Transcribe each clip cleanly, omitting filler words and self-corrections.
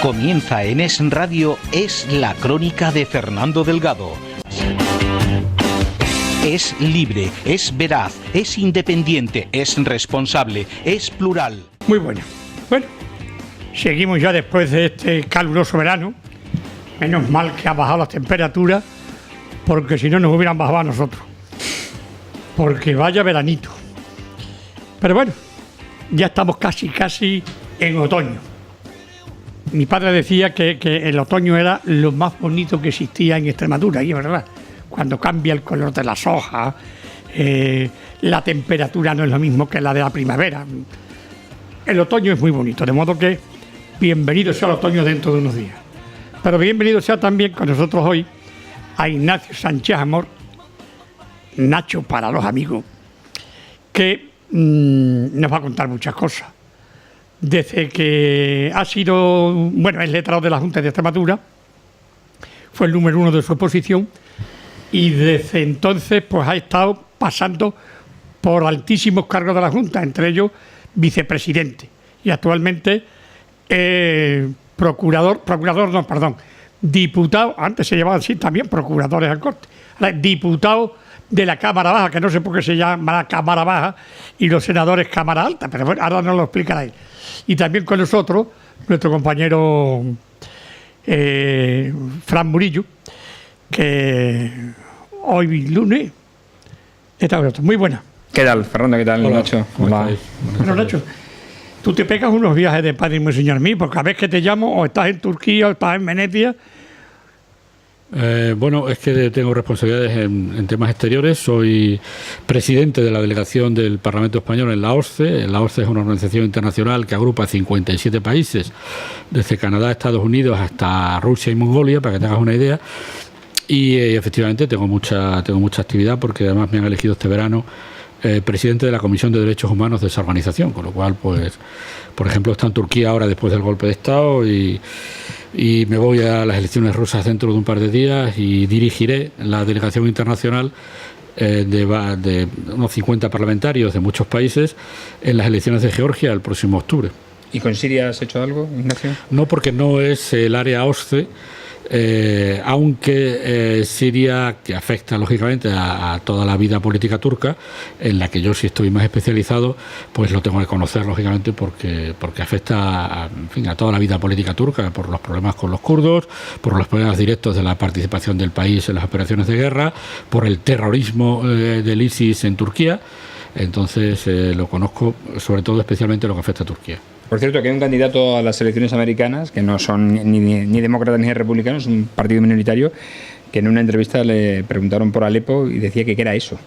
Comienza en Es Radio, Es la Crónica de Fernando Delgado. Es libre, es veraz, es independiente, es responsable, es plural. Muy bueno. Bueno, seguimos ya después de este caluroso verano. Menos mal que ha bajado las temperaturas, porque si no nos hubieran bajado a nosotros. Porque vaya veranito. Pero bueno, ya estamos casi en otoño. Mi padre decía que el otoño era lo más bonito que existía en Extremadura, y es verdad. Cuando cambia el color de las hojas, la temperatura no es lo mismo que la de la primavera. El otoño es muy bonito, de modo que bienvenido sea el otoño dentro de unos días. Pero bienvenido sea también con nosotros hoy a Ignacio Sánchez Amor, Nacho para los amigos, que nos va a contar muchas cosas. Desde que ha sido, bueno, es letrado de la Junta de Extremadura, fue el número 1 de su oposición, y desde entonces pues ha estado pasando por altísimos cargos de la Junta, entre ellos vicepresidente, y actualmente diputado, antes se llamaban así también procuradores al corte, diputado de la Cámara Baja, que no sé por qué se llama la Cámara Baja, y los senadores Cámara Alta, pero bueno, ahora nos lo explicará él. Y también con nosotros, nuestro compañero Fran Murillo, que hoy lunes está con nosotros. Muy buena. ¿Qué tal, Fernando? ¿Qué tal, Nacho? Hola. Bueno, Nacho, tú te pegas unos viajes de padre y muy señor mío, porque a veces que te llamo o estás en Turquía o estás en Venecia. Bueno, es que tengo responsabilidades en temas exteriores. Soy presidente de la delegación del Parlamento Español en la OSCE. La OSCE es una organización internacional que agrupa 57 países, desde Canadá, Estados Unidos hasta Rusia y Mongolia, para que te hagas una idea. Y efectivamente tengo mucha actividad, porque además me han elegido este verano presidente de la Comisión de Derechos Humanos de esa organización, con lo cual, pues, por ejemplo, está en Turquía ahora después del golpe de Estado y me voy a las elecciones rusas dentro de un par de días y dirigiré la delegación internacional de unos 50 parlamentarios de muchos países en las elecciones de Georgia el próximo octubre. ¿Y con Siria has hecho algo, Ignacio? No, porque no es el área OSCE, aunque Siria, que afecta lógicamente a toda la vida política turca, en la que yo sí estoy más especializado, pues lo tengo que conocer lógicamente porque afecta a toda la vida política turca, por los problemas con los kurdos, por los problemas directos de la participación del país en las operaciones de guerra, por el terrorismo del ISIS en Turquía. Entonces lo conozco, sobre todo especialmente lo que afecta a Turquía. Por cierto, que hay un candidato a las elecciones americanas, que no son ni demócratas ni republicanos, es un partido minoritario, que en una entrevista le preguntaron por Alepo y decía que era eso.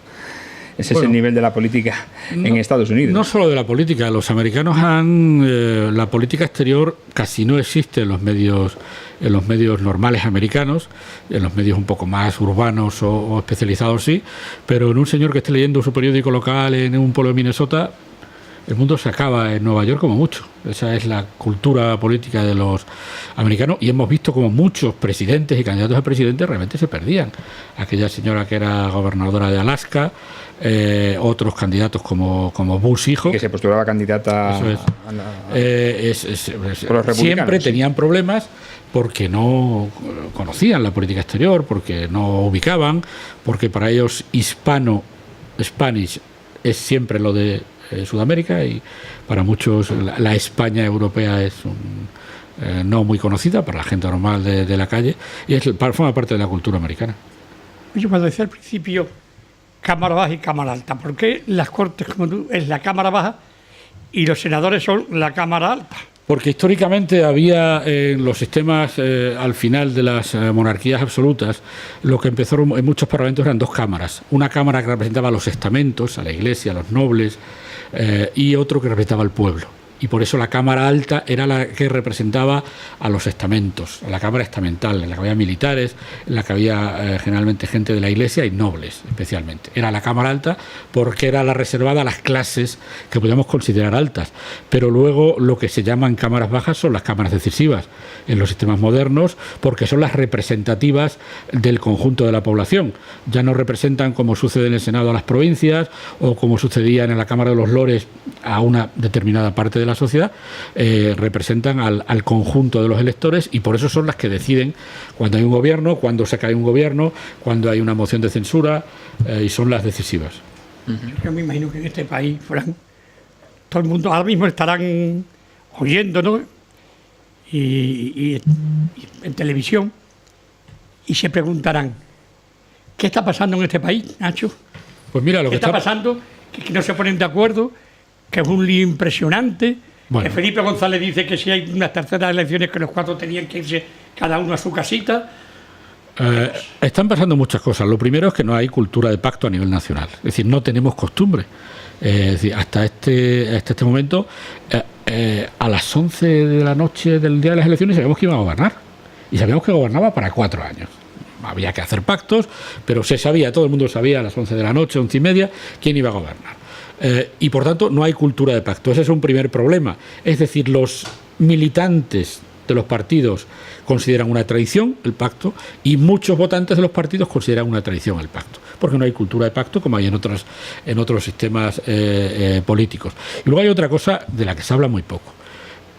Ese es el nivel de la política en Estados Unidos. No solo de la política, los americanos la política exterior casi no existe en los medios normales americanos, en los medios un poco más urbanos o especializados sí, pero en un señor que esté leyendo su periódico local en un pueblo de Minnesota, el mundo se acaba en Nueva York como mucho. Esa es la cultura política de los americanos, y hemos visto como muchos presidentes y candidatos a presidente realmente se perdían. Aquella señora que era gobernadora de Alaska, otros candidatos como Bush hijo, que se postulaba candidata. Eso es. Siempre tenían problemas porque no conocían la política exterior, porque no ubicaban, porque para ellos Spanish es siempre lo de Sudamérica, y para muchos la España europea es no muy conocida para la gente normal de la calle, y forma parte de la cultura americana. Yo cuando decía al principio Cámara Baja y Cámara Alta, ¿por qué las Cortes como tú es la Cámara Baja y los senadores son la Cámara Alta? Porque históricamente había en los sistemas, al final de las monarquías absolutas, lo que empezó en muchos parlamentos eran dos cámaras. Una cámara que representaba a los estamentos, a la iglesia, a los nobles, y otro que representaba al pueblo. y por eso la Cámara Alta era la que representaba a los estamentos, a la Cámara estamental, en la que había militares, en la que había generalmente gente de la Iglesia y nobles especialmente. Era la Cámara Alta porque era la reservada a las clases que podíamos considerar altas, pero luego lo que se llaman cámaras bajas son las cámaras decisivas en los sistemas modernos, porque son las representativas del conjunto de la población. Ya no representan, como sucede en el Senado, a las provincias, o como sucedía en la Cámara de los Lores a una determinada parte de la sociedad, representan al conjunto de los electores, y por eso son las que deciden cuando hay un gobierno, cuando se cae un gobierno, cuando hay una moción de censura, y son las decisivas. Yo me imagino que en este país, Fran, todo el mundo ahora mismo estarán oyéndonos y en televisión, y se preguntarán: ¿qué está pasando en este país, Nacho? Pues mira, lo ¿Qué que está pasando? Que no se ponen de acuerdo, que es un lío impresionante. Bueno. Que Felipe González dice que si hay unas terceras elecciones, que los 4 tenían que irse cada uno a su casita. Están pasando muchas cosas. Lo primero es que no hay cultura de pacto a nivel nacional. Es decir, no tenemos costumbre. Es decir, hasta este momento, a las 11 de la noche del día de las elecciones sabíamos que iba a gobernar. Y sabíamos que gobernaba para 4 años. Había que hacer pactos, pero se sabía, todo el mundo sabía a las 11 de la noche, 11:30, quién iba a gobernar. Y por tanto no hay cultura de pacto. Ese es un primer problema. Es decir, los militantes de los partidos consideran una traición el pacto, y muchos votantes de los partidos consideran una traición el pacto, porque no hay cultura de pacto como hay en otros sistemas políticos. Y luego hay otra cosa de la que se habla muy poco,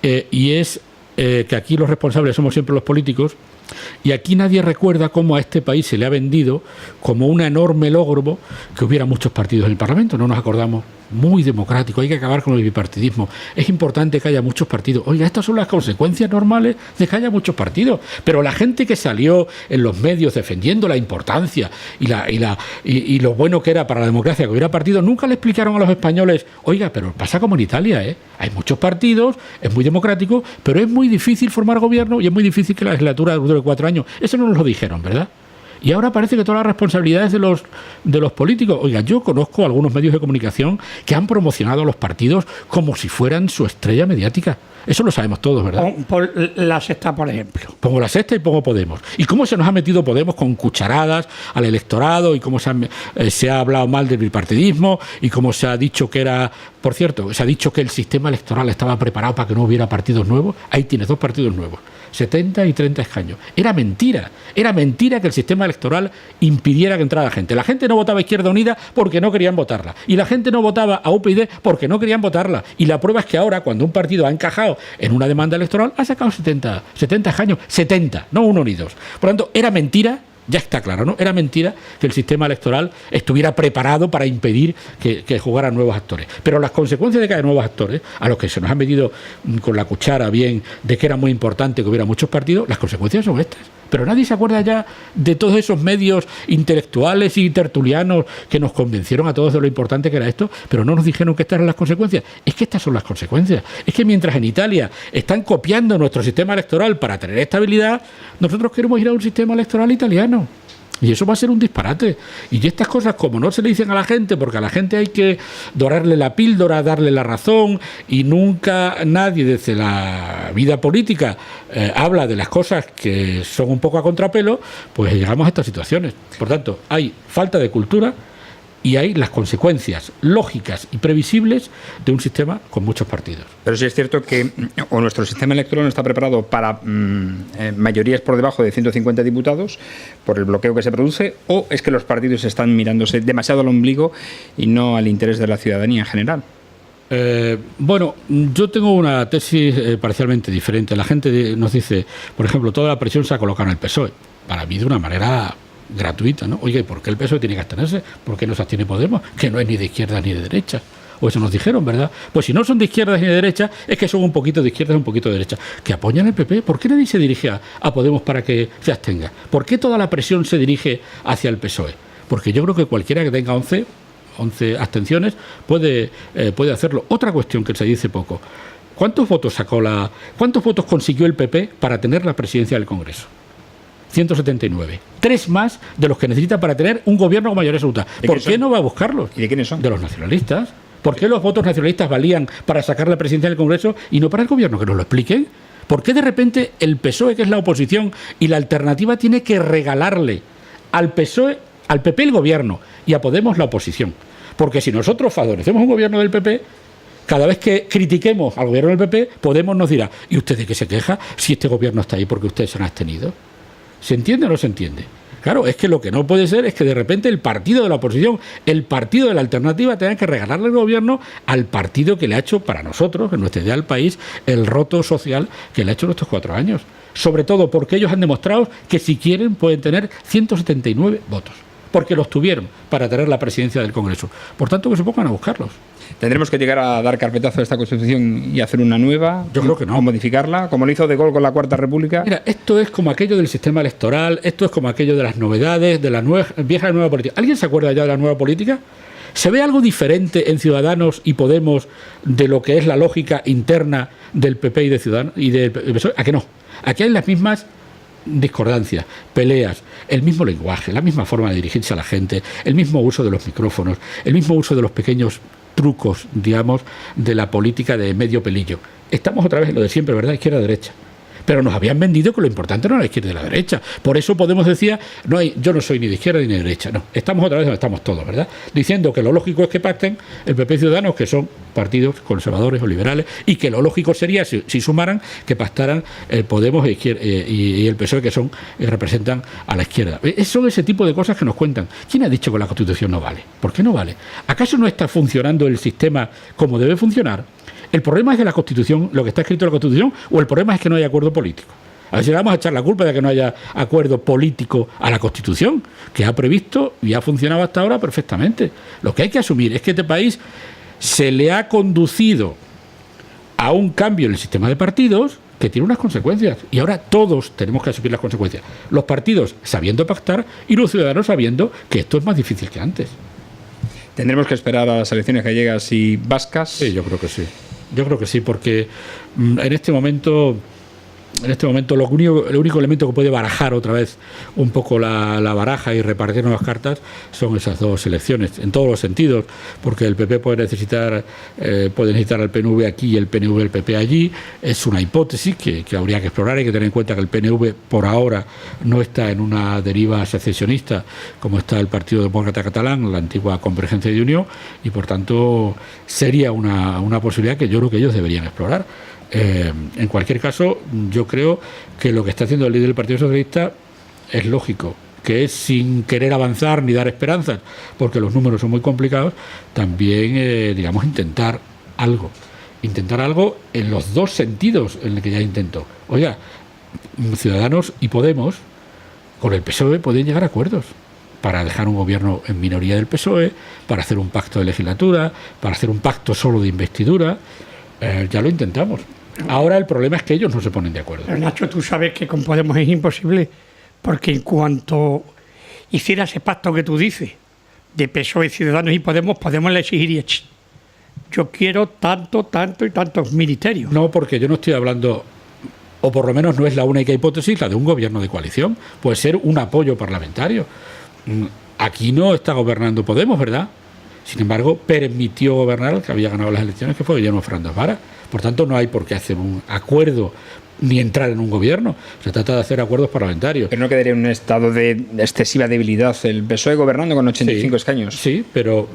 y es que aquí los responsables somos siempre los políticos, y aquí nadie recuerda cómo a este país se le ha vendido como un enorme logro que hubiera muchos partidos en el Parlamento. No nos acordamos. Muy democrático, hay que acabar con el bipartidismo, es importante que haya muchos partidos. Oiga, estas son las consecuencias normales de que haya muchos partidos, pero la gente que salió en los medios defendiendo la importancia y lo bueno que era para la democracia que hubiera partidos, nunca le explicaron a los españoles: oiga, pero pasa como en Italia, hay muchos partidos, es muy democrático, pero es muy difícil formar gobierno y es muy difícil que la legislatura dure 4 años. Eso no nos lo dijeron, ¿verdad? Y ahora parece que todas las responsabilidades de los políticos. Oiga, yo conozco algunos medios de comunicación que han promocionado a los partidos como si fueran su estrella mediática. Eso lo sabemos todos, ¿verdad? Por La Sexta, por ejemplo. Pongo La Sexta y pongo Podemos. ¿Y cómo se nos ha metido Podemos con cucharadas al electorado? Y cómo se ha hablado mal del bipartidismo, y cómo se ha dicho que era... Por cierto, se ha dicho que el sistema electoral estaba preparado para que no hubiera partidos nuevos. Ahí tienes 2 partidos nuevos, 70 y 30 escaños. Era mentira que el sistema electoral impidiera que entrara gente. La gente no votaba a Izquierda Unida porque no querían votarla, y la gente no votaba a UPyD porque no querían votarla. Y la prueba es que ahora, cuando un partido ha encajado en una demanda electoral, ha sacado 70 escaños, 70, no 1 ni 2. Por lo tanto, era mentira. Ya está claro, ¿no? Era mentira que el sistema electoral estuviera preparado para impedir que jugaran nuevos actores. Pero las consecuencias de que haya nuevos actores, a los que se nos han metido con la cuchara bien de que era muy importante que hubiera muchos partidos, las consecuencias son estas. Pero nadie se acuerda ya de todos esos medios intelectuales y tertulianos que nos convencieron a todos de lo importante que era esto, pero no nos dijeron que estas eran las consecuencias. Es que estas son las consecuencias. Es que mientras en Italia están copiando nuestro sistema electoral para tener estabilidad, nosotros queremos ir a un sistema electoral italiano. Y eso va a ser un disparate. Y estas cosas, como no se le dicen a la gente, porque a la gente hay que dorarle la píldora, darle la razón, y nunca nadie desde la vida política habla de las cosas que son un poco a contrapelo, pues llegamos a estas situaciones. Por tanto, hay falta de cultura y hay las consecuencias lógicas y previsibles de un sistema con muchos partidos. Pero sí es cierto que o nuestro sistema electoral no está preparado para mayorías por debajo de 150 diputados, por el bloqueo que se produce, o es que los partidos están mirándose demasiado al ombligo y no al interés de la ciudadanía en general. Bueno, yo tengo una tesis parcialmente diferente. La gente nos dice, por ejemplo, toda la presión se ha colocado en el PSOE. Para mí de una manera gratuita, ¿no? Oiga, ¿y por qué el PSOE tiene que abstenerse? ¿Por qué no se abstiene Podemos? Que no es ni de izquierda ni de derecha. O eso nos dijeron, ¿verdad? Pues si no son de izquierdas ni de derecha, es que son un poquito de izquierdas y un poquito de derecha. Que apoyan el PP. ¿Por qué nadie se dirige a Podemos para que se abstenga? ¿Por qué toda la presión se dirige hacia el PSOE? Porque yo creo que cualquiera que tenga 11 abstenciones puede hacerlo. Otra cuestión que se dice poco. ¿Cuántos votos consiguió el PP para tener la presidencia del Congreso? 179. 3 más de los que necesita para tener un gobierno con mayoría absoluta. ¿Por qué no va a buscarlos? ¿Y de quiénes son? De los nacionalistas. ¿Por qué los votos nacionalistas valían para sacar la presidencia del Congreso y no para el gobierno? Que nos lo expliquen. ¿Por qué de repente el PSOE, que es la oposición, y la alternativa tiene que regalarle al PSOE, al PP el gobierno y a Podemos la oposición? Porque si nosotros favorecemos un gobierno del PP, cada vez que critiquemos al gobierno del PP, Podemos nos dirá: ¿y usted de qué se queja si este gobierno está ahí porque ustedes se han abstenido? ¿Se entiende o no se entiende? Claro, es que lo que no puede ser es que de repente el partido de la oposición, el partido de la alternativa, tenga que regalarle el gobierno al partido que le ha hecho para nosotros, en nuestra idea del país, el roto social que le ha hecho en estos 4 años. Sobre todo porque ellos han demostrado que si quieren pueden tener 179 votos. Porque los tuvieron para tener la presidencia del Congreso. Por tanto, que se pongan a buscarlos. ¿Tendremos que llegar a dar carpetazo a esta Constitución y hacer una nueva? Yo creo que no. ¿O modificarla? Como lo hizo De Gaulle con la Cuarta República. Mira, esto es como aquello del sistema electoral, esto es como aquello de las novedades, de la vieja y nueva política. ¿Alguien se acuerda ya de la nueva política? ¿Se ve algo diferente en Ciudadanos y Podemos de lo que es la lógica interna del PP y de Ciudadanos y del PSOE? ¿A que no? Aquí hay las mismas discordancias, peleas, el mismo lenguaje, la misma forma de dirigirse a la gente, el mismo uso de los micrófonos, el mismo uso de los pequeños trucos, digamos, de la política de medio pelillo. Estamos otra vez en lo de siempre, ¿verdad? Izquierda-derecha. Pero nos habían vendido que lo importante no era la izquierda y la derecha. Por eso Podemos decía: yo no soy ni de izquierda ni de derecha. No, estamos otra vez donde estamos todos, ¿verdad? Diciendo que lo lógico es que pacten el PP y Ciudadanos, que son partidos conservadores o liberales, y que lo lógico sería, si sumaran, que pactaran el Podemos y el PSOE, que representan a la izquierda. Son ese tipo de cosas que nos cuentan. ¿Quién ha dicho que la Constitución no vale? ¿Por qué no vale? ¿Acaso no está funcionando el sistema como debe funcionar? ¿El problema es de la Constitución, lo que está escrito en la Constitución, o el problema es que no hay acuerdo político? A ver si le vamos a echar la culpa de que no haya acuerdo político a la Constitución, que ha previsto y ha funcionado hasta ahora perfectamente. Lo que hay que asumir es que este país se le ha conducido a un cambio en el sistema de partidos que tiene unas consecuencias. Y ahora todos tenemos que asumir las consecuencias. Los partidos sabiendo pactar y los ciudadanos sabiendo que esto es más difícil que antes. ¿Tendremos que esperar a las elecciones gallegas y vascas? Sí, yo creo que sí. Yo creo que sí, porque en este momento el único elemento que puede barajar otra vez un poco la baraja y repartir nuevas cartas son esas dos elecciones, en todos los sentidos, porque el PP puede necesitar al PNV aquí y el PNV el PP allí. Es una hipótesis que habría que explorar. Hay que tener en cuenta que el PNV por ahora no está en una deriva secesionista como está el Partido Demócrata Catalán, la antigua Convergencia y Unió, y por tanto sería una posibilidad que yo creo que ellos deberían explorar. En cualquier caso, yo creo que lo que está haciendo el líder del Partido Socialista es lógico, que es, sin querer avanzar ni dar esperanzas, porque los números son muy complicados, también, intentar algo en los dos sentidos en el que ya intentó. Oiga, Ciudadanos y Podemos con el PSOE pueden llegar a acuerdos para dejar un gobierno en minoría del PSOE, para hacer un pacto de legislatura, para hacer un pacto solo de investidura. Ya lo intentamos. Ahora el problema es que ellos no se ponen de acuerdo. Pero Nacho, tú sabes que con Podemos es imposible, porque en cuanto hiciera ese pacto que tú dices, de PSOE, Ciudadanos y Podemos le exigiría: yo quiero tanto y tantos ministerios. No, porque yo no estoy hablando, o por lo menos no es la única hipótesis, la de un gobierno de coalición. Puede ser un apoyo parlamentario. Aquí no está gobernando Podemos, ¿verdad? Sin embargo, permitió gobernar el que había ganado las elecciones, que fue Guillermo Fernández Vara. Por tanto, no hay por qué hacer un acuerdo ni entrar en un gobierno. Se trata de hacer acuerdos parlamentarios. Pero no quedaría en un estado de excesiva debilidad el PSOE gobernando con 85 escaños. Sí, pero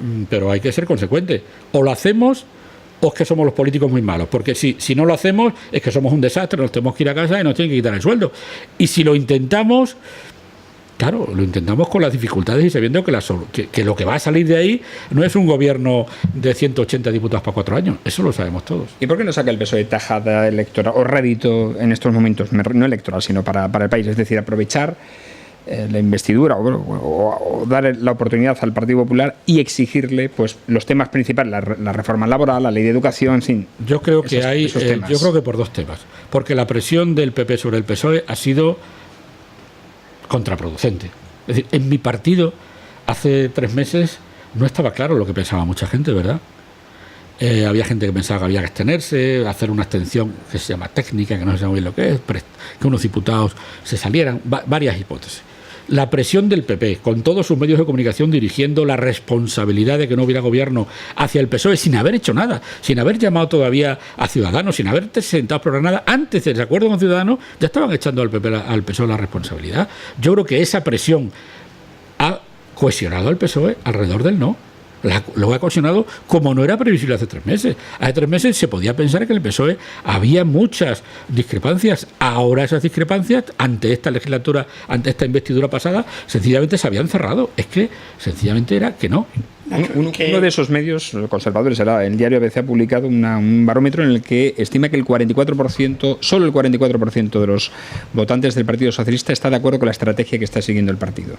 hay que ser consecuente. O lo hacemos o es que somos los políticos muy malos. Porque si no lo hacemos es que somos un desastre, nos tenemos que ir a casa y nos tienen que quitar el sueldo. Y si lo intentamos... Claro, lo intentamos con las dificultades y sabiendo que lo que va a salir de ahí no es un gobierno de 180 diputados para 4 años. Eso lo sabemos todos. ¿Y por qué no saca el PSOE tajada electoral o rédito en estos momentos? No electoral, sino para el país. Es decir, aprovechar la investidura o dar la oportunidad al Partido Popular y exigirle pues los temas principales, la reforma laboral, la ley de educación, sin. Yo creo que yo creo que por dos temas. Porque la presión del PP sobre el PSOE ha sido contraproducente. Es decir, en mi partido hace 3 meses no estaba claro lo que pensaba mucha gente, ¿verdad? Había gente que pensaba que había que abstenerse, hacer una abstención que se llama técnica, que no se sabe bien lo que es, que unos diputados se salieran, varias hipótesis. la presión del PP, con todos sus medios de comunicación dirigiendo la responsabilidad de que no hubiera gobierno hacia el PSOE, sin haber hecho nada, sin haber llamado todavía a Ciudadanos, sin haber sentado a probar nada, antes del acuerdo con Ciudadanos, ya estaban echando al PP, al PSOE la responsabilidad. Yo creo que esa presión ha cohesionado al PSOE alrededor del no. Lo ha cohesionado como no era previsible hace 3 meses. Hace 3 meses se podía pensar que en el PSOE había muchas discrepancias. Ahora esas discrepancias, ante esta legislatura, ante esta investidura pasada, sencillamente se habían cerrado. Es que sencillamente era que no. Uno de esos medios conservadores, el diario ABC, ha publicado un barómetro en el que estima que el 44%, solo el 44% de los votantes del Partido Socialista está de acuerdo con la estrategia que está siguiendo el partido.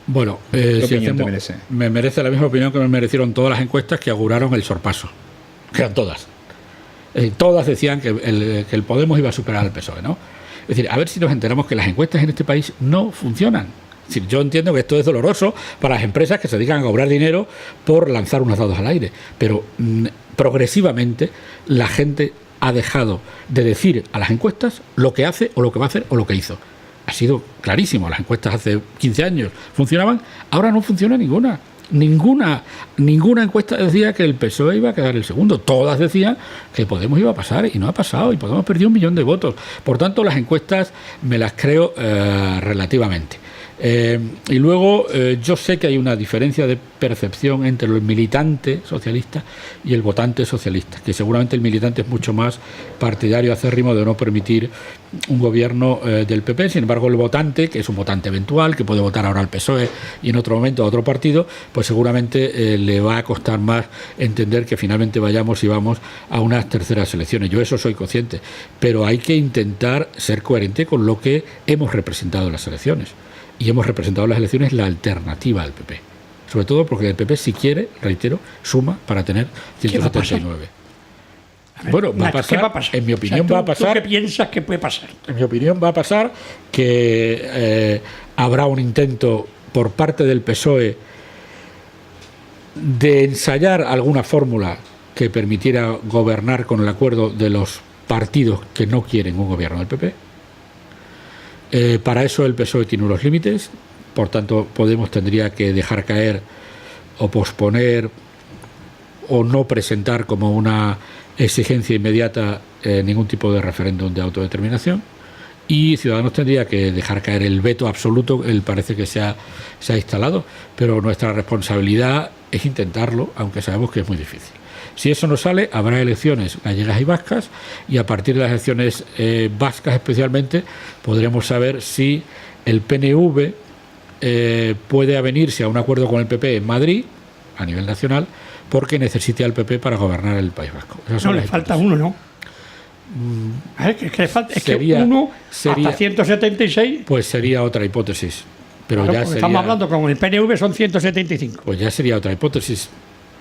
Bueno, me merece la misma opinión que me merecieron todas las encuestas que auguraron el sorpaso, que eran todas. Todas decían que el Podemos iba a superar al PSOE, ¿no? Es decir, a ver si nos enteramos que las encuestas en este país no funcionan. Es decir, yo entiendo que esto es doloroso para las empresas que se dedican a cobrar dinero por lanzar unos dados al aire, pero progresivamente la gente ha dejado de decir a las encuestas lo que hace o lo que va a hacer o lo que hizo. Ha sido clarísimo, las encuestas hace 15 años funcionaban, ahora no funciona ninguna. Ninguna encuesta decía que el PSOE iba a quedar el segundo. Todas decían que Podemos iba a pasar y no ha pasado, y Podemos perdió 1 millón de votos. Por tanto, las encuestas me las creo relativamente. Y luego yo sé que hay una diferencia de percepción entre el militante socialista y el votante socialista, que seguramente el militante es mucho más partidario acérrimo de no permitir un gobierno del PP. Sin embargo, el votante, que es un votante eventual, que puede votar ahora al PSOE y en otro momento a otro partido, pues seguramente le va a costar más entender que finalmente vamos a unas terceras elecciones. Yo eso soy consciente, pero hay que intentar ser coherente con lo que hemos representado en las elecciones. Y hemos representado en las elecciones la alternativa al PP. Sobre todo porque el PP, si quiere, reitero, suma para tener 179. Bueno, va a pasar, ¿qué va a pasar? En mi opinión va a pasar... ¿Tú qué piensas que puede pasar? En mi opinión va a pasar que habrá un intento por parte del PSOE de ensayar alguna fórmula que permitiera gobernar con el acuerdo de los partidos que no quieren un gobierno del PP. Para eso el PSOE tiene unos límites, por tanto Podemos tendría que dejar caer o posponer o no presentar como una exigencia inmediata ningún tipo de referéndum de autodeterminación, y Ciudadanos tendría que dejar caer el veto absoluto. Él parece que se ha instalado, pero nuestra responsabilidad es intentarlo, aunque sabemos que es muy difícil. Si eso no sale, habrá elecciones gallegas y vascas, y a partir de las elecciones vascas especialmente podremos saber si el PNV puede avenirse a un acuerdo con el PP en Madrid, a nivel nacional, porque necesite al PP para gobernar el País Vasco. No, le falta uno, ¿no? Es que uno hasta 176... Pues sería otra hipótesis. Pero claro, ya sería, estamos hablando con el PNV son 175. Pues ya sería otra hipótesis.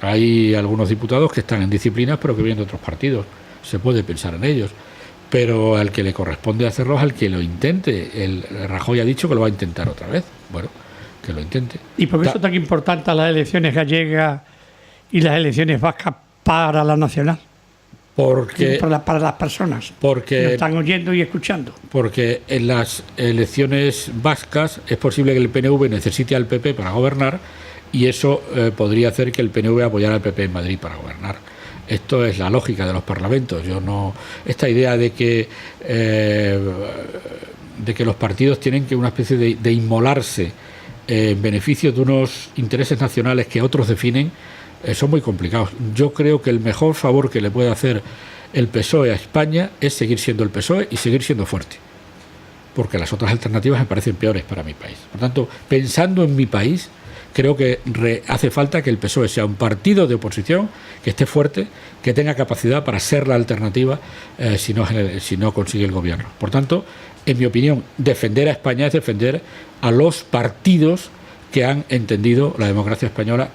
Hay algunos diputados que están en disciplinas pero que vienen de otros partidos. Se puede pensar en ellos. Pero al que le corresponde hacerlo es al que lo intente. El Rajoy ha dicho que lo va a intentar otra vez. Bueno, que lo intente. ¿Y por qué son tan importantes las elecciones gallegas y las elecciones vascas para la nacional? Para las personas que nos están oyendo y escuchando. Porque en las elecciones vascas es posible que el PNV necesite al PP para gobernar, y eso podría hacer que el PNV apoyara al PP en Madrid para gobernar. Esto es la lógica de los parlamentos. Esta idea de que los partidos tienen que una especie de inmolarse en beneficio de unos intereses nacionales que otros definen, son muy complicados. Yo creo que el mejor favor que le puede hacer el PSOE a España es seguir siendo el PSOE y seguir siendo fuerte, porque las otras alternativas me parecen peores para mi país. Por tanto, pensando en mi país, creo que hace falta que el PSOE sea un partido de oposición que esté fuerte, que tenga capacidad para ser la alternativa si no consigue el gobierno. Por tanto, en mi opinión, defender a España es defender a los partidos que han entendido la democracia española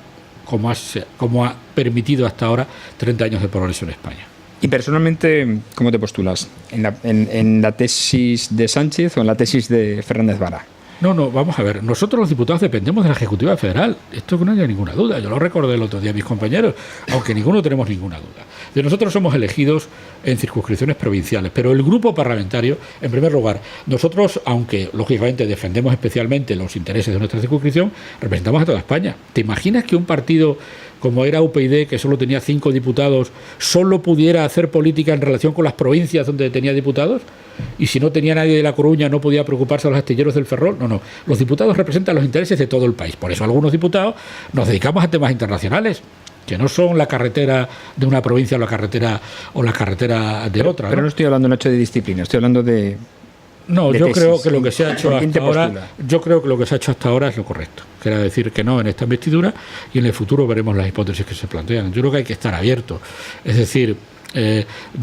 como ha permitido hasta ahora 30 años de progreso en España. Y personalmente, ¿cómo te postulas? ¿En la tesis de Sánchez o en la tesis de Fernández Vara? No, vamos a ver. Nosotros los diputados dependemos de la Ejecutiva Federal. Esto que no haya ninguna duda. Yo lo recordé el otro día a mis compañeros, aunque ninguno tenemos ninguna duda. De nosotros somos elegidos en circunscripciones provinciales, pero el grupo parlamentario, en primer lugar, nosotros, aunque lógicamente defendemos especialmente los intereses de nuestra circunscripción, representamos a toda España. ¿Te imaginas que un partido como era UPyD, que solo tenía 5 diputados, solo pudiera hacer política en relación con las provincias donde tenía diputados? Y si no tenía nadie de La Coruña, no podía preocuparse de los astilleros del Ferrol. No. Los diputados representan los intereses de todo el país. Por eso algunos diputados nos dedicamos a temas internacionales, que no son la carretera de una provincia o la carretera de otra. Pero no estoy hablando, Nacho, de disciplina, estoy hablando de... No, yo creo que lo que se ha hecho hasta ahora, es lo correcto. Quiere decir que no en esta investidura, y en el futuro veremos las hipótesis que se plantean. Yo creo que hay que estar abiertos. Es decir,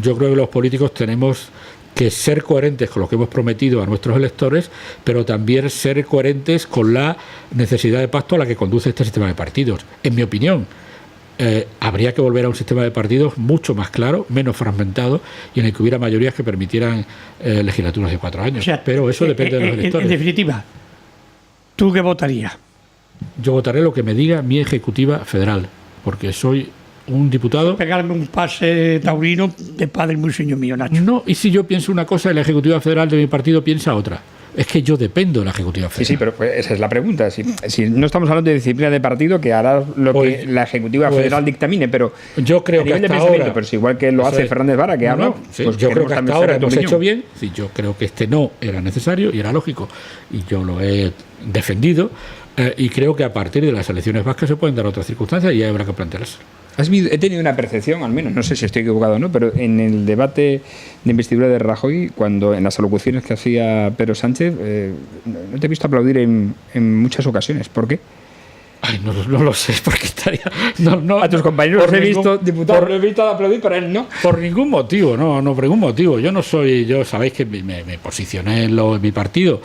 yo creo que los políticos tenemos que ser coherentes con lo que hemos prometido a nuestros electores, pero también ser coherentes con la necesidad de pacto a la que conduce este sistema de partidos. En mi opinión, habría que volver a un sistema de partidos mucho más claro, menos fragmentado, y en el que hubiera mayorías que permitieran legislaturas de 4 años. O sea, pero eso depende de los electores. En definitiva, ¿tú qué votarías? Yo votaré lo que me diga mi Ejecutiva Federal, porque soy un diputado... Pegarme un pase taurino de padre muy señor mío, Nacho. No, y si yo pienso una cosa y la Ejecutiva Federal de mi partido piensa otra. Es que yo dependo de la Ejecutiva Federal. Sí, pero pues esa es la pregunta. Si no estamos hablando de disciplina de partido, que hará lo que la Ejecutiva Federal dictamine, pero yo creo que hasta ahora, pero igual que lo hace Fernández Vara, que habla, sí, pues yo creo que hasta ahora hemos hecho bien. Sí, yo creo que no era necesario y era lógico, y yo lo he defendido, y creo que a partir de las elecciones vascas se pueden dar otras circunstancias y habrá que plantearlas. He tenido una percepción, al menos, no sé si estoy equivocado o no, pero en el debate de investidura de Rajoy, cuando en las alocuciones que hacía Pedro Sánchez, no te he visto aplaudir en muchas ocasiones. ¿Por qué? Ay, no lo sé, porque estaría... No, a tus compañeros los he visto, diputados, los he visto aplaudir, pero él no. Por ningún motivo, no por ningún motivo. Yo sabéis que me posicioné en mi partido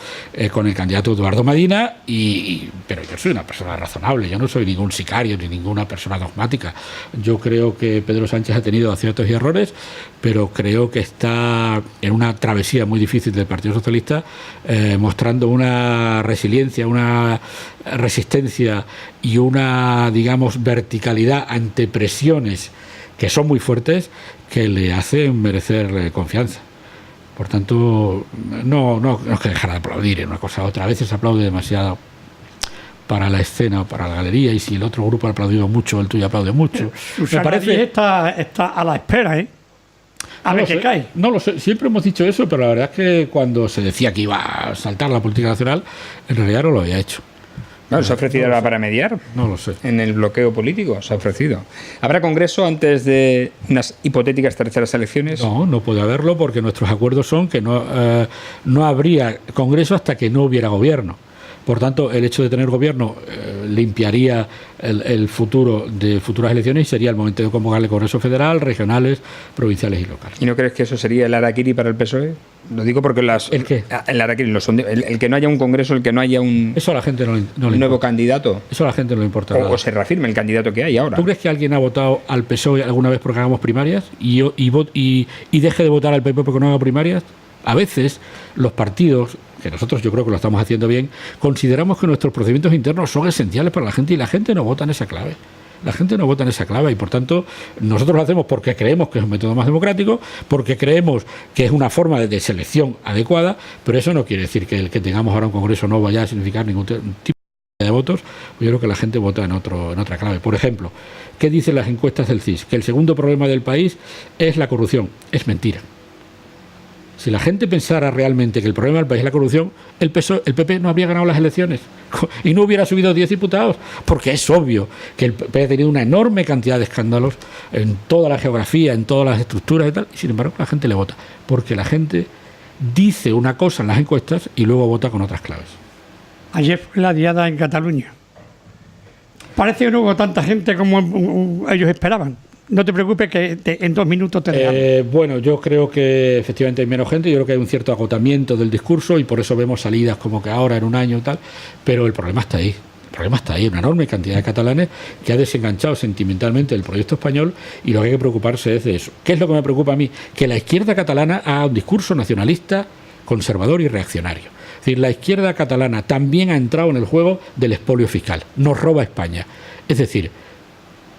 con el candidato Eduardo Madina, pero yo soy una persona razonable, yo no soy ningún sicario ni ninguna persona dogmática. Yo creo que Pedro Sánchez ha tenido aciertos y errores, pero creo que está en una travesía muy difícil del Partido Socialista, mostrando una resiliencia, una resistencia y una, digamos, verticalidad ante presiones que son muy fuertes, que le hacen merecer confianza. Por tanto, no es que dejar de aplaudir en una cosa u otra. A veces aplaude demasiado para la escena o para la galería, y si el otro grupo ha aplaudido mucho, el tuyo aplaude mucho. Me parece está a la espera, a ver qué cae. No lo sé, siempre hemos dicho eso, pero la verdad es que cuando se decía que iba a saltar la política nacional, en realidad no lo había hecho. Bueno, ¿se ha ofrecido ahora para mediar? No lo sé. En el bloqueo político se ha ofrecido. ¿Habrá congreso antes de unas hipotéticas terceras elecciones? No puede haberlo, porque nuestros acuerdos son que no habría congreso hasta que no hubiera gobierno. Por tanto, el hecho de tener gobierno limpiaría el futuro de futuras elecciones, y sería el momento de convocar el Congreso Federal, regionales, provinciales y locales. ¿Y no crees que eso sería el harakiri para el PSOE? Lo digo porque ¿El qué? El harakiri, el que no haya un congreso, el que no haya un eso a la gente no le nuevo importa. Candidato. Eso a la gente no le importa. O se reafirme el candidato que hay ahora. ¿Tú crees que alguien ha votado al PSOE alguna vez porque hagamos primarias y deje de votar al PP porque no haga primarias? A veces los partidos, que nosotros yo creo que lo estamos haciendo bien, consideramos que nuestros procedimientos internos son esenciales para la gente, y la gente no vota en esa clave. La gente no vota en esa clave, y por tanto nosotros lo hacemos porque creemos que es un método más democrático, porque creemos que es una forma de selección adecuada, pero eso no quiere decir que el que tengamos ahora un congreso no vaya a significar ningún tipo de votos. Yo creo que la gente vota en otra clave. Por ejemplo, ¿qué dicen las encuestas del CIS? Que el segundo problema del país es la corrupción. Es mentira. Si la gente pensara realmente que el problema del país es la corrupción, el PP no habría ganado las elecciones y no hubiera subido 10 diputados, porque es obvio que el PP ha tenido una enorme cantidad de escándalos en toda la geografía, en todas las estructuras y tal, y sin embargo la gente le vota, porque la gente dice una cosa en las encuestas y luego vota con otras claves. Ayer fue la diada en Cataluña. Parece que no hubo tanta gente como ellos esperaban. No te preocupes, que en 2 minutos te dejamos. Bueno, yo creo que efectivamente hay menos gente, yo creo que hay un cierto agotamiento del discurso, y por eso vemos salidas como que ahora en un año y tal, pero el problema está ahí. El problema está ahí, una enorme cantidad de catalanes que ha desenganchado sentimentalmente del proyecto español, y lo que hay que preocuparse es de eso. ¿Qué es lo que me preocupa a mí? Que la izquierda catalana haga un discurso nacionalista, conservador y reaccionario. Es decir, la izquierda catalana también ha entrado en el juego del expolio fiscal. Nos roba España. Es decir,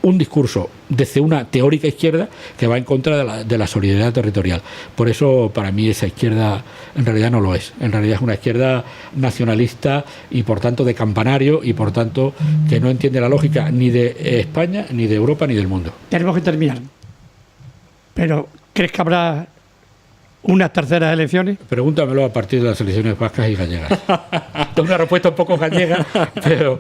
un discurso desde una teórica izquierda que va en contra de la solidaridad territorial. Por eso, para mí, esa izquierda en realidad no lo es. En realidad es una izquierda nacionalista y, por tanto, de campanario y, por tanto, que no entiende la lógica ni de España, ni de Europa, ni del mundo. Tenemos que terminar. Pero, ¿crees que habrá unas terceras elecciones? Pregúntamelo a partir de las elecciones vascas y gallegas. Tengo una respuesta un poco gallega, pero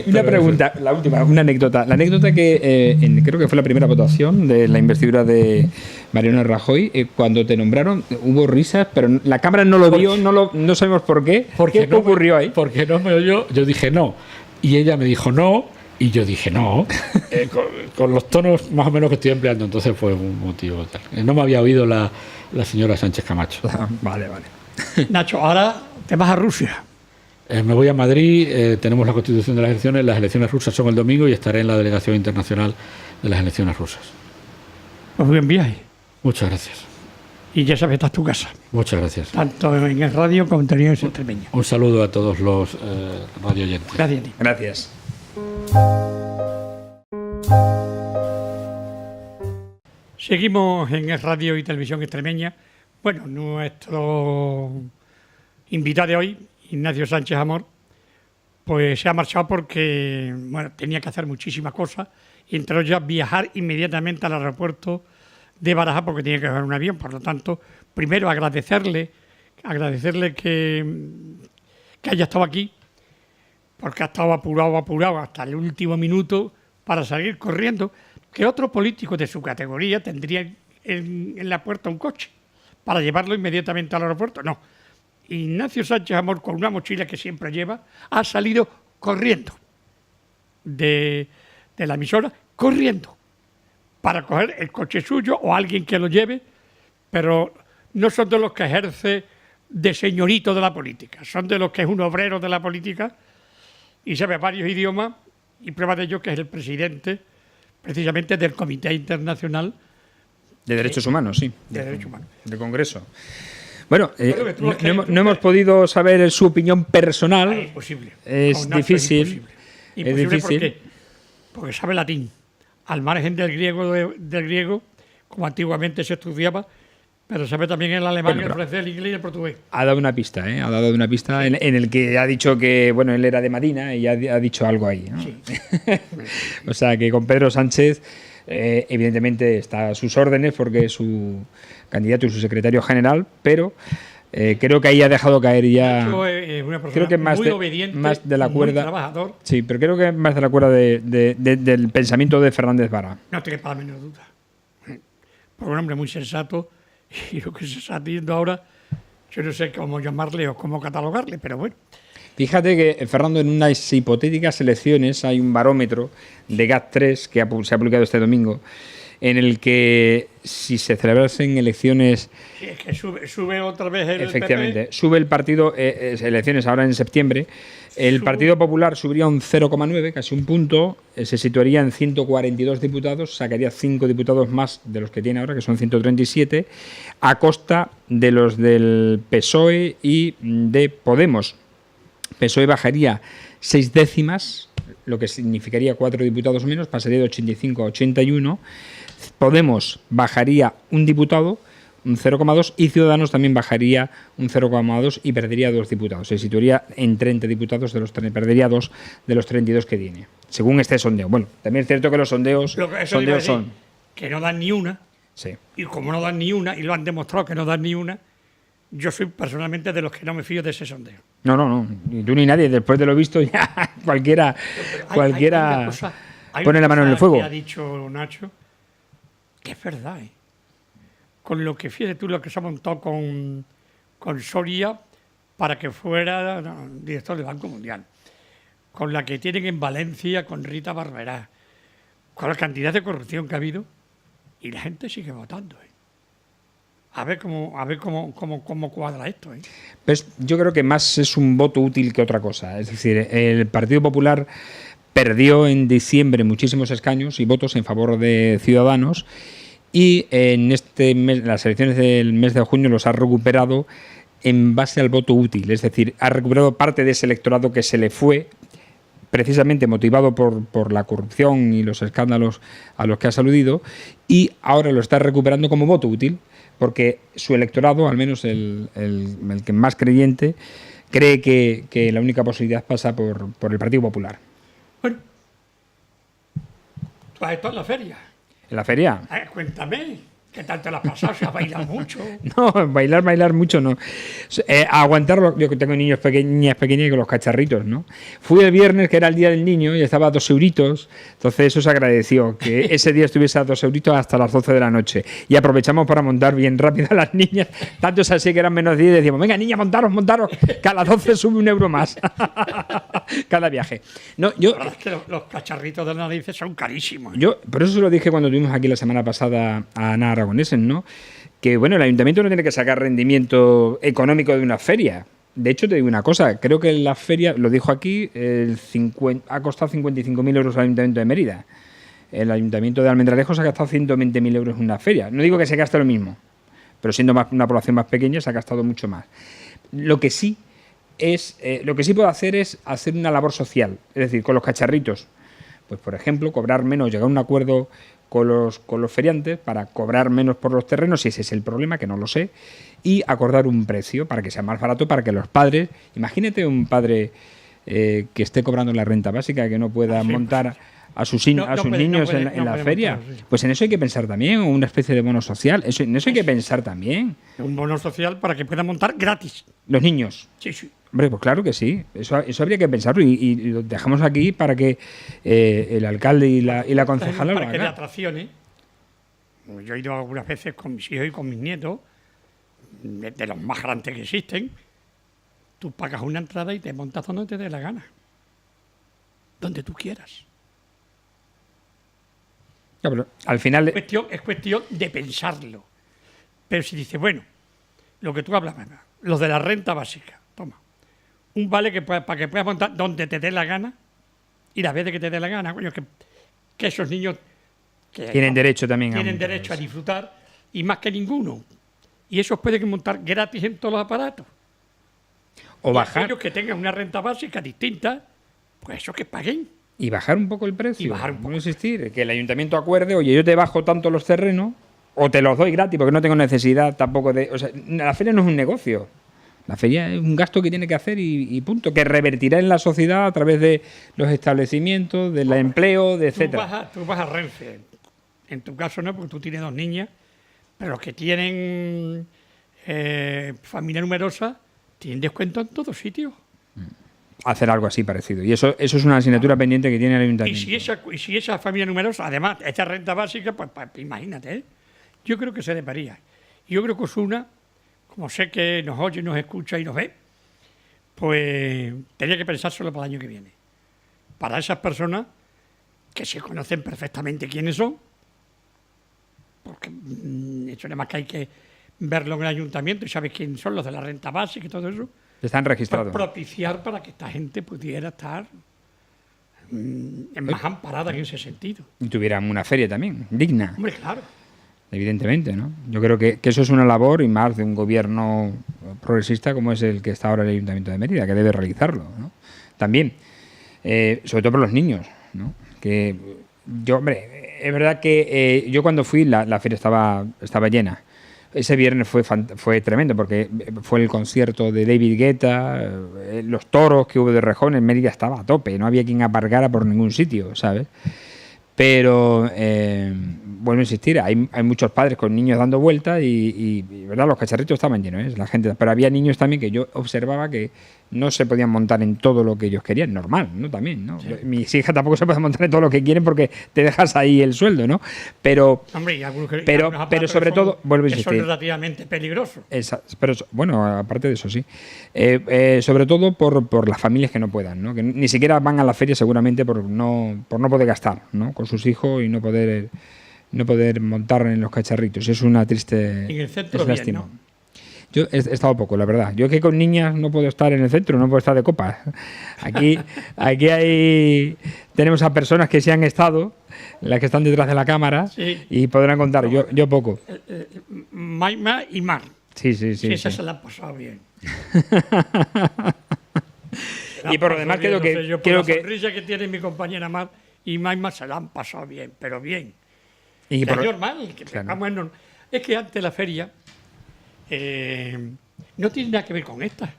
una pregunta, la última, una anécdota. La anécdota que creo que fue la primera votación de la investidura de Mariano Rajoy, cuando te nombraron, hubo risas, pero la Cámara no lo vio, no sabemos por qué. ¿Qué ocurrió ahí? Porque no me oyó, yo dije no. Y ella me dijo no, y yo dije no, con los tonos más o menos que estoy empleando. Entonces fue un motivo tal. No me había oído la señora Sánchez Camacho. Vale. Nacho, ahora te vas a Rusia. Me voy a Madrid, tenemos la constitución de las elecciones rusas son el domingo y estaré en la delegación internacional de las elecciones rusas. Pues buen viaje. Muchas gracias. Y ya sabes, esta es tu casa. Muchas gracias. Tanto en el radio como en Televisión Extremeña. Un saludo a todos los radio oyentes. Gracias a ti. Gracias. Seguimos en el radio y Televisión Extremeña. Bueno, nuestro invitado de hoy, Ignacio Sánchez Amor, pues se ha marchado porque tenía que hacer muchísimas cosas, y entre ellas viajar inmediatamente al aeropuerto de Barajas porque tenía que coger un avión. Por lo tanto, primero agradecerle que haya estado aquí, porque ha estado apurado hasta el último minuto para salir corriendo, que otro político de su categoría tendría en la puerta un coche para llevarlo inmediatamente al aeropuerto. No. Ignacio Sánchez Amor, con una mochila que siempre lleva, ha salido corriendo de la emisora, corriendo, para coger el coche suyo o alguien que lo lleve, pero no son de los que ejerce de señorito de la política, son de los que es un obrero de la política y sabe varios idiomas, y prueba de ello que es el presidente precisamente del Comité Internacional de Derechos Humanos, sí. De Derechos Humanos. Del Congreso. Bueno, no hemos podido saber su opinión personal. Es imposible. Es difícil. Es difícil. ¿Por qué? Porque sabe latín. Al margen del griego, como antiguamente se estudiaba, pero sabe también el alemán, el francés, el inglés y el portugués. Ha dado una pista, Ha dado una pista en el que ha dicho que, él era de Madina y ha dicho algo ahí, ¿no? Sí. O sea, que con Pedro Sánchez, evidentemente está a sus órdenes porque es su candidato y su secretario general, pero creo que ahí ha dejado caer ya. Una persona creo que muy obediente, más de la cuerda, muy trabajador. Sí, pero creo que más de la cuerda del pensamiento de Fernández Vara. No te quepa la menor duda. Por un hombre muy sensato, y lo que se está haciendo ahora, yo no sé cómo llamarle o cómo catalogarle, pero bueno. Fíjate que, Fernando, en unas hipotéticas elecciones hay un barómetro de GAT3 que se ha publicado este domingo, en el que si se celebrasen elecciones... Sí, es que sube otra vez el Efectivamente, PP. sube el partido, elecciones ahora en septiembre, el Partido Popular subiría un 0,9, casi un punto, se situaría en 142 diputados, sacaría 5 diputados más de los que tiene ahora, que son 137, a costa de los del PSOE y de Podemos. PSOE bajaría 6 décimas, lo que significaría 4 diputados menos, pasaría de 85 a 81. Podemos bajaría un diputado, un 0,2, y Ciudadanos también bajaría un 0,2 y perdería 2 diputados. Se situaría en 30 diputados, perdería 2 de los 32 que tiene, según este sondeo. Bueno, también es cierto que los sondeos son... Que no dan ni una, sí. Y como no dan ni una, y lo han demostrado que no dan ni una, yo soy personalmente de los que no me fío de ese sondeo. No, ni tú ni nadie. Después de lo visto ya cualquiera pone la mano en el fuego. Que ha dicho Nacho, que es verdad, con lo que fíjate tú lo que se ha montado con Soria para que fuera director del Banco Mundial, con la que tienen en Valencia con Rita Barberá, con la cantidad de corrupción que ha habido, y la gente sigue votando. A ver cómo cuadra esto. Pues yo creo que más es un voto útil que otra cosa. Es decir, el Partido Popular perdió en diciembre muchísimos escaños y votos en favor de Ciudadanos, y en este mes, las elecciones del mes de junio, los ha recuperado en base al voto útil, es decir, ha recuperado parte de ese electorado que se le fue precisamente motivado por la corrupción y los escándalos a los que has aludido, y ahora lo está recuperando como voto útil, porque su electorado, al menos el que más creyente, cree que la única posibilidad pasa por el Partido Popular. Bueno, tú has estado en la feria. ¿En la feria? Cuéntame, ¿qué tal te la has pasado? ¿Se has bailado mucho? No, bailar mucho no. Aguantarlo, yo que tengo niñas pequeñas con los cacharritos, ¿no? Fui el viernes, que era el día del niño, y estaba a 2 euritos, entonces eso se agradeció, que ese día estuviese a 2 euritos hasta las 12 de la noche. Y aprovechamos para montar bien rápido a las niñas, tanto es así que eran menos 10 y decíamos, venga niñas, montaros, que a las 12 sube 1 euro más cada viaje. No, La verdad es que los cacharritos de las narices son carísimos. Por eso se lo dije cuando tuvimos aquí la semana pasada a Ana Aragoneses, ¿no? Que bueno, el ayuntamiento no tiene que sacar rendimiento económico de una feria. De hecho, te digo una cosa, creo que la feria, lo dijo aquí, ha costado 55.000 euros al ayuntamiento de Mérida. El ayuntamiento de Almendralejo ha gastado 120.000 euros en una feria. No digo que se gaste lo mismo, pero siendo una población más pequeña se ha gastado mucho más. Lo que sí puedo hacer es hacer una labor social, es decir, con los cacharritos. Pues, por ejemplo, cobrar menos, llegar a un acuerdo con los feriantes para cobrar menos por los terrenos, si ese es el problema, que no lo sé, y acordar un precio para que sea más barato, para que los padres, imagínate un padre que esté cobrando la renta básica, que no pueda montar a sus niños en la feria. Montar, sí. Pues en eso hay que pensar también, una especie de bono social, en eso hay que pensar también. Un bono social para que puedan montar gratis. Los niños. Sí, sí. Hombre, pues claro que sí, eso habría que pensarlo y lo dejamos aquí para que el alcalde y la concejala lo para que le hagan. atraccione. Yo he ido algunas veces con mis hijos y con mis nietos, de los más grandes que existen. Tú pagas una entrada y te montas donde te dé la gana. Donde tú quieras. Ya, pero al final Es cuestión de pensarlo. Pero si dices, bueno, lo que tú hablabas, los de la renta básica, toma. Un vale para que puedas montar donde te dé la gana y las veces que te dé la gana, coño, que esos niños tienen derecho también tienen derecho a disfrutar y más que ninguno. Y esos pueden montar gratis en todos los aparatos. o Y bajar aquellos que tengan una renta básica distinta, pues esos que paguen. y bajar un poco el precio. Y bajar un poco. No existir, que el ayuntamiento acuerde, oye, yo te bajo tanto los terrenos o te los doy gratis porque no tengo necesidad tampoco de, o sea, la feria no es un negocio. La feria es un gasto que tiene que hacer y punto, que revertirá en la sociedad a través de los establecimientos, del empleo, de etcétera. Tú vas a Renfe. En tu caso no, porque tú tienes 2 niñas, pero los que tienen familia numerosa tienen descuento en todos sitios. Hacer algo así parecido. Y eso es una asignatura pendiente que tiene el Y ayuntamiento. si esa familia numerosa, además, esta renta básica, pues imagínate, ¿eh? Yo creo que se debería. Yo creo que Osuna, como sé que nos oye, nos escucha y nos ve, pues tenía que pensárselo para el año que viene. Para esas personas que se conocen perfectamente quiénes son, porque eso nada más que hay que verlo en el ayuntamiento y sabes quiénes son los de la renta básica y todo eso, Están registrados. pues propiciar para que esta gente pudiera estar más amparada en ese sentido. Y tuvieran una feria también, digna. Hombre, claro. Evidentemente, ¿no? Yo creo que eso es una labor y más de un gobierno progresista como es el que está ahora el Ayuntamiento de Mérida, que debe realizarlo, ¿no? También, sobre todo por los niños, ¿no? Que yo, hombre, es verdad que yo cuando fui la feria estaba llena. Ese viernes fue tremendo porque fue el concierto de David Guetta, los toros que hubo de Rejón, en Mérida estaba a tope, no había quien aparcara por ningún sitio, ¿sabes? Pero, vuelvo a insistir, hay muchos padres con niños dando vueltas y ¿verdad? Los cacharritos estaban llenos, la gente, pero había niños también que yo observaba que no se podían montar en todo lo que ellos querían, normal, ¿no? También, ¿no? Sí. Mis hijas tampoco se pueden montar en todo lo que quieren porque te dejas ahí el sueldo, ¿no? Pero, hombre, y algunos pero sobre todo, vuelvo a insistir. Son relativamente peligrosos. Pero, bueno, aparte de eso, sí. Sobre todo por las familias que no puedan, ¿no? Que ni siquiera van a la feria seguramente por no poder gastar, ¿no? Con sus hijos y no poder montar en los cacharritos. Es una triste... En el centro bien, ¿no? Yo he estado poco, la verdad. Yo que con niñas no puedo estar en el centro, no puedo estar de copas. Aquí tenemos a personas que sí han estado, las que están detrás de la cámara, sí, y podrán contar. Yo poco. Maima y Mar. Sí. Esas se la han pasado bien. Y por lo demás creo que... Yo por la sonrisa que tiene mi compañera Mar y Maima se la han pasado bien, pero bien. Y es normal. Claro. Es que antes la feria no tiene nada que ver con esta.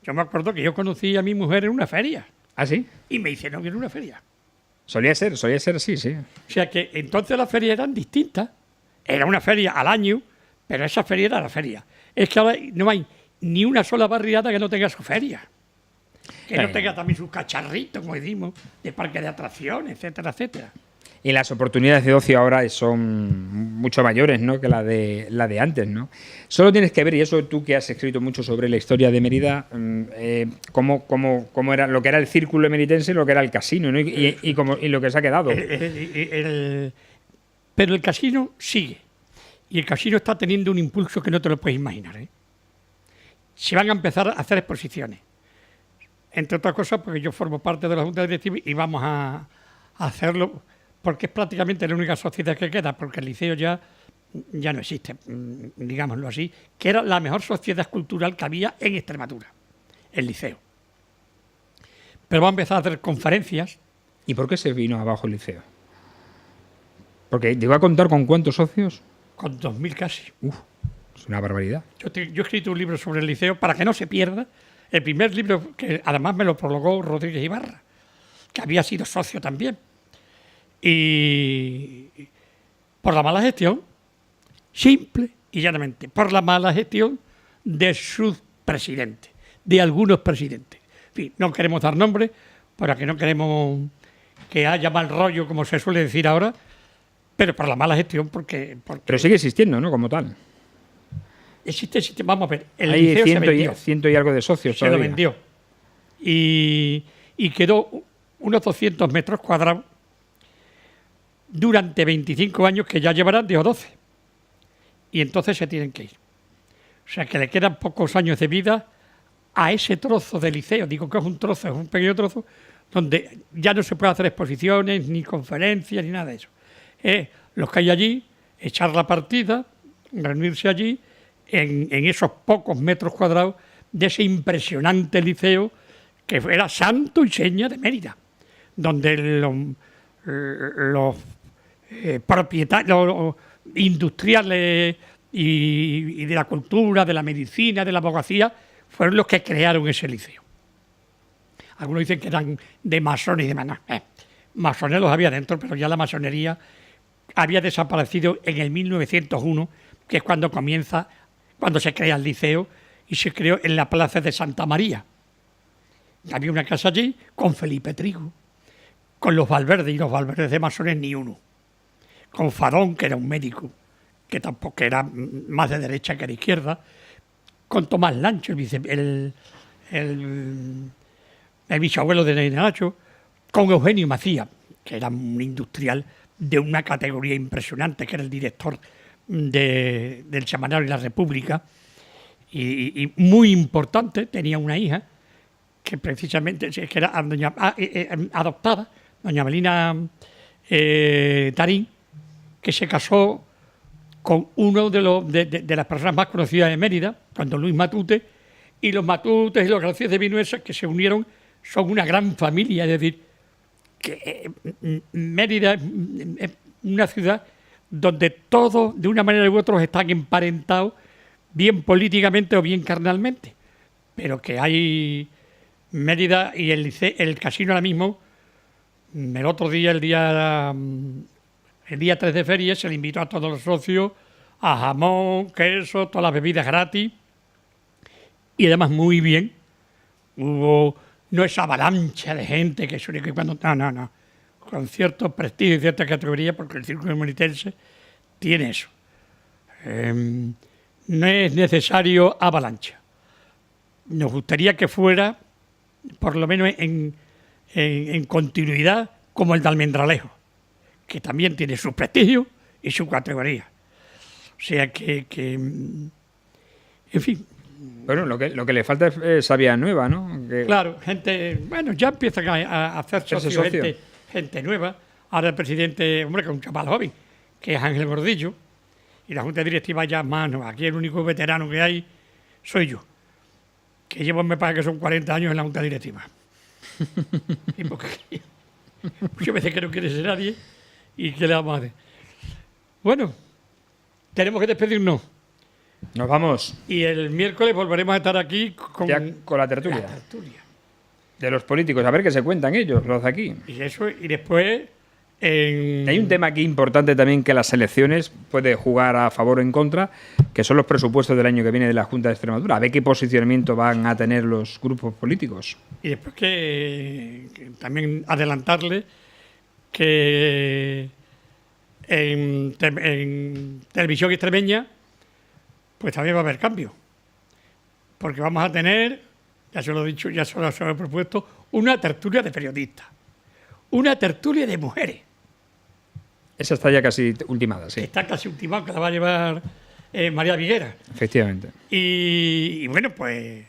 Yo me acuerdo que yo conocí a mi mujer en una feria. ¿Ah, sí? Y me dice novio en una feria. Solía ser así, sí. O sea que entonces las ferias eran distintas. Era una feria al año, pero esa feria era la feria. Es que ahora no hay ni una sola barriada que no tenga su feria. Que no tenga también sus cacharritos, como decimos, de parque de atracciones, etcétera, etcétera. Y las oportunidades de ocio ahora son mucho mayores, ¿no?, que la de antes, ¿no? Solo tienes que ver, y eso tú que has escrito mucho sobre la historia de Mérida, cómo era lo que era el círculo emeritense y lo que era el casino, ¿no? Y lo que se ha quedado. Pero el casino sigue. Y el casino está teniendo un impulso que no te lo puedes imaginar, ¿eh? Se van a empezar a hacer exposiciones. Entre otras cosas, porque yo formo parte de la Junta Directiva y vamos a hacerlo, porque es prácticamente la única sociedad que queda, porque el liceo ya no existe, digámoslo así, que era la mejor sociedad cultural que había en Extremadura, el liceo. Pero va a empezar a hacer conferencias. ¿Y por qué se vino abajo el liceo? Porque llegó a contar con ¿cuántos socios? Con 2.000 casi. Es una barbaridad. Yo he escrito un libro sobre el liceo para que no se pierda. El primer libro, que además me lo prologó Rodríguez Ibarra, que había sido socio también. Y por la mala gestión, simple y llanamente, por la mala gestión de sus presidentes, de algunos presidentes. En fin, no queremos dar nombres, para que no queremos que haya mal rollo, como se suele decir ahora, pero por la mala gestión, porque pero sigue existiendo, ¿no?, como tal. Existe, vamos a ver, el hay liceo se vendió. Ciento y algo de socios Se todavía. lo vendió. Y quedó unos 200 metros cuadrados durante 25 años, que ya llevarán 10 o 12. Y entonces se tienen que ir. O sea que le quedan pocos años de vida a ese trozo de liceo. Digo que es un trozo, es un pequeño trozo, donde ya no se puede hacer exposiciones, ni conferencias, ni nada de eso. Los que hay allí, echar la partida, reunirse allí, en esos pocos metros cuadrados de ese impresionante liceo que era santo y seña de Mérida, donde los propietarios, los industriales y de la cultura, de la medicina, de la abogacía, fueron los que crearon ese liceo. Algunos dicen que eran de masones y demás. Masones los había dentro, pero ya la masonería había desaparecido en el 1901, que es cuando se crea el liceo, y se creó en la plaza de Santa María. Había una casa allí con Felipe Trigo, con los Valverde, y los Valverdes de masones ni uno. Con Fadón, que era un médico, que tampoco era más de derecha que de izquierda. Con Tomás Lancho, el bisabuelo de Nacho. Con Eugenio Macías, que era un industrial de una categoría impresionante, que era el director del semanario La República, y muy importante. Tenía una hija que precisamente que era adoptada, doña Melina Tarín, que se casó con uno de las personas más conocidas de Mérida, con don Luis Matute, y los Matutes y los García de Vinuesa, que se unieron, son una gran familia. Es decir, que Mérida es una ciudad donde todos, de una manera u otra, están emparentados, bien políticamente o bien carnalmente, pero que hay Mérida y el casino ahora mismo. El otro día, el día 3 de feria, se le invitó a todos los socios a jamón, queso, todas las bebidas gratis, y además muy bien. Hubo no esa avalancha de gente que suele que cuando no, con cierto prestigio y cierta categoría, porque el círculo emeritense tiene eso. No es necesario avalancha. Nos gustaría que fuera, por lo menos en continuidad, como el de Almendralejo, que también tiene su prestigio y su categoría. O sea que en fin. Bueno, lo que le falta es sabia nueva, ¿no? Claro, gente, bueno, ya empiezan a hacer socio. Gente nueva. Ahora el presidente, hombre, que es un chaval joven, que es Ángel Gordillo, Y la junta directiva ya mano. Aquí el único veterano que hay soy yo. Que llevo, me parece que son 40 años en la junta directiva. Y porque muchas veces que no quiere ser nadie y que le vamos a hacer. Bueno, tenemos que despedirnos. Nos vamos Y el miércoles volveremos a estar aquí con ya con la tertulia. la tertulia. De los políticos, a ver qué se cuentan ellos, los de aquí. Y eso, y después Hay un tema aquí importante también que las elecciones puede jugar a favor o en contra, que son los presupuestos del año que viene de la Junta de Extremadura. A ver qué posicionamiento van a tener los grupos políticos. Y después que también adelantarle que en televisión extremeña pues también va a haber cambio. Porque vamos a tener, ya se lo he dicho, ya se lo he propuesto, una tertulia de periodistas. Una tertulia de mujeres. Esa está ya casi ultimada, Que sí, está casi ultimada, que la va a llevar María Viguera. efectivamente. Y bueno, pues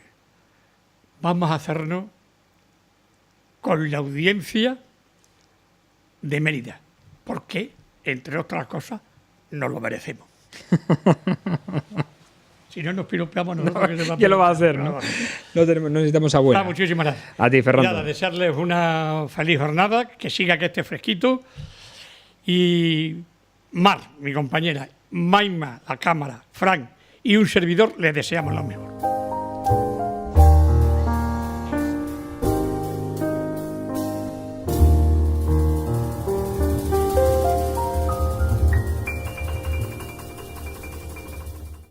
vamos a hacernos con la audiencia de Mérida, porque, entre otras cosas, nos lo merecemos. Si no nos piropeamos nosotros, que se va Ya lo va a hacer, ya ¿no? lo va a hacer. No necesitamos abuela. Muchísimas gracias. A ti, Fernando. Nada, desearles una feliz jornada, que siga que esté fresquito. Y Mar, mi compañera, Maima, la cámara, Frank y un servidor, les deseamos lo mejor.